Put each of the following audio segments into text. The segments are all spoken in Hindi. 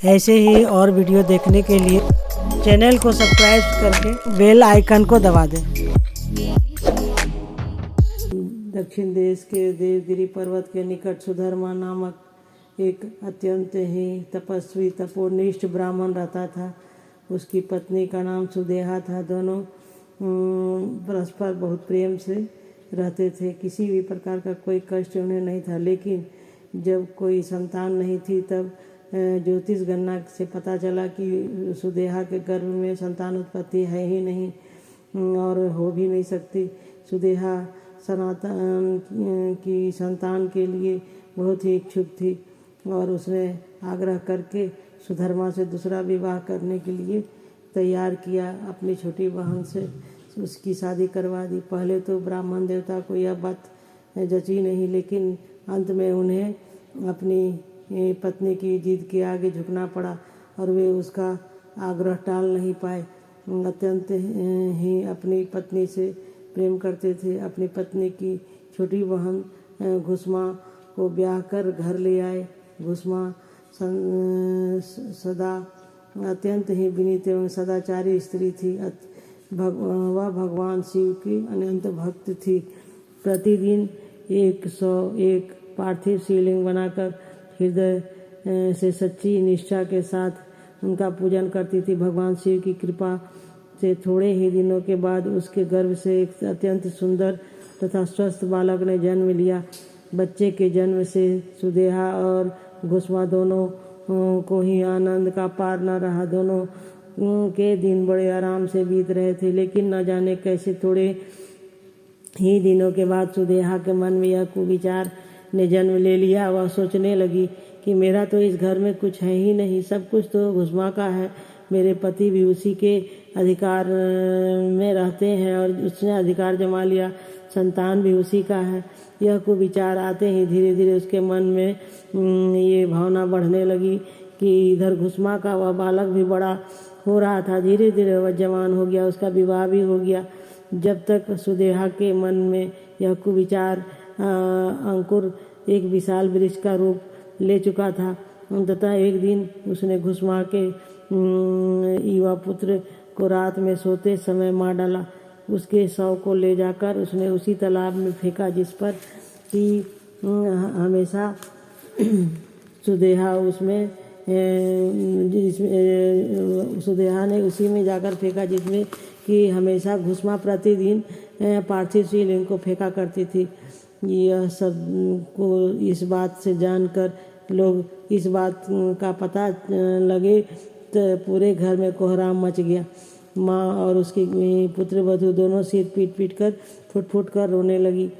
ऐसे ही और वीडियो देखने के लिए चैनल को सब्सक्राइब करके बेल आइकन को दबा दें। दक्षिण देश के देवगिरी पर्वत के निकट सुधर्मा नामक एक अत्यंत ही तपस्वी तपोनिष्ठ ब्राह्मण रहता था। उसकी पत्नी का नाम सुदेहा था। दोनों परस्पर बहुत प्रेम से रहते थे। किसी भी प्रकार का कोई कष्ट उन्हें नहीं था। लेकिन जब कोई संतान नहीं थी तब ज्योतिष गणना से पता चला कि सुदेहा के गर्भ में संतान उत्पत्ति है ही नहीं और हो भी नहीं सकती। सुदेहा सनातन की संतान के लिए बहुत ही इच्छुक थी और उसने आग्रह करके सुधर्मा से दूसरा विवाह करने के लिए तैयार किया। अपनी छोटी बहन से उसकी शादी करवा दी। पहले तो ब्राह्मण देवता को यह बात जची नहीं, लेकिन अंत में उन्हें अपनी पत्नी की जिद के आगे झुकना पड़ा और वे उसका आग्रह टाल नहीं पाए। अत्यंत ही अपनी पत्नी से प्रेम करते थे। अपनी पत्नी की छोटी बहन घुसमा को ब्याह कर घर ले आए। घुसमा सदा अत्यंत ही विनीत एवं सदाचारी स्त्री थी। वह भगवान शिव की अनंत भक्त थी। प्रतिदिन 101 पार्थिव शिवलिंग बनाकर हृदय से सच्ची निष्ठा के साथ उनका पूजन करती थी। भगवान शिव की कृपा से थोड़े ही दिनों के बाद उसके गर्भ से एक अत्यंत सुंदर तथा स्वस्थ बालक ने जन्म लिया। बच्चे के जन्म से सुदेहा और घुसमा दोनों को ही आनंद का पार न रहा। दोनों के दिन बड़े आराम से बीत रहे थे। लेकिन न जाने कैसे थोड़े ही दिनों के बाद सुदेहा के मन में यह कुविचार ने जन्म ले लिया। वह सोचने लगी कि मेरा तो इस घर में कुछ है ही नहीं, सब कुछ तो घुसमा का है। मेरे पति भी उसी के अधिकार में रहते हैं और उसने अधिकार जमा लिया। संतान भी उसी का है। यह कुविचार आते ही धीरे धीरे उसके मन में ये भावना बढ़ने लगी कि इधर घुसमा का वह बालक भी बड़ा हो रहा था। धीरे धीरे वह जवान हो गया, उसका विवाह भी हो गया। जब तक सुदेहा के मन में यह कुविचार अंकुर एक विशाल वृक्ष का रूप ले चुका था। अंततः एक दिन उसने घुसमा के युवा पुत्र को रात में सोते समय मार डाला। उसके शव को ले जाकर उसने उसी तालाब में फेंका जिस पर कि हमेशा सुदेहा ने उसी में जाकर फेंका जिसमें कि हमेशा घुसमा प्रतिदिन पार्थिव शिवलिंग को फेंका करती थी। यह सब को इस बात से जानकर लोग इस बात का पता लगे तो पूरे घर में कोहराम मच गया। माँ और उसकी पुत्र वधू दोनों सिर पीट कर फुट फुट कर रोने लगी।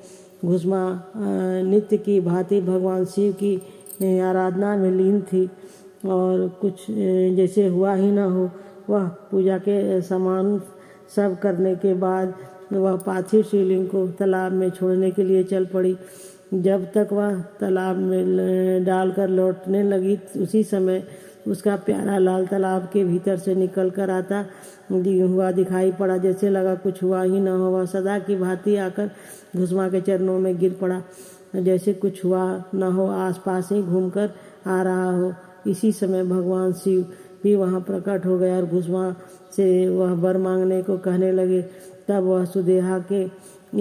घुसमा नित्य की भांति भगवान शिव की आराधना में लीन थी और कुछ जैसे हुआ ही न हो। वह पूजा के सामान सब करने के बाद वह पार्थिव शिवलिंग को तालाब में छोड़ने के लिए चल पड़ी। जब तक वह तालाब में डालकर लौटने लगी, उसी समय उसका प्यारा लाल तालाब के भीतर से निकल कर आता हुआ दिखाई पड़ा। जैसे लगा कुछ हुआ ही न हो। वह सदा की भांति आकर घुसमा के चरणों में गिर पड़ा, जैसे कुछ हुआ न हो, आसपास ही घूमकर आ रहा हो। इसी समय भगवान शिव भी वहाँ प्रकट हो गया और घुसमा से वह वर मांगने को कहने लगे। तब वह सुदेहा के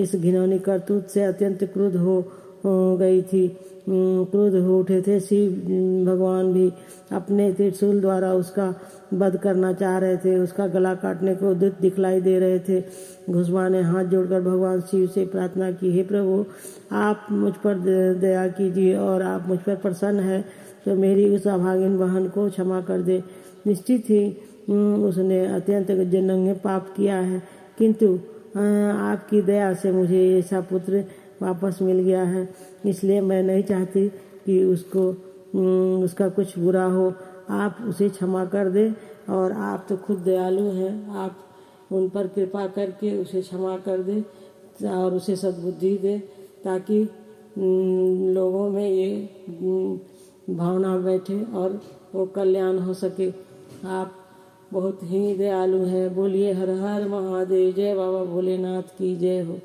इस घिनौनी करतूत से अत्यंत क्रुद्ध हो गई थी। क्रुद्ध हो उठे थे। शिव भगवान भी अपने त्रिशूल द्वारा उसका वध करना चाह रहे थे। उसका गला काटने को उद्यत दिखलाई दे रहे थे। घुसमा ने हाथ जोड़कर भगवान शिव से प्रार्थना की, हे प्रभु, आप मुझ पर दया कीजिए और आप मुझ पर प्रसन्न है तो मेरी उस अभागिन बहन को क्षमा कर दे। निश्चित ही उसने अत्यंत जघन्य पाप किया है, किंतु आपकी दया से मुझे ऐसा पुत्र वापस मिल गया है। इसलिए मैं नहीं चाहती कि उसका कुछ बुरा हो। आप उसे क्षमा कर दे और आप तो खुद दयालु हैं। आप उन पर कृपा करके उसे क्षमा कर दे और उसे सद्बुद्धि दे ताकि लोगों में ये भावना बैठे और वो कल्याण हो सके। आप बहुत ही दयालु हैं। बोलिए हर हर महादेव। जय बाबा भोलेनाथ की जय हो।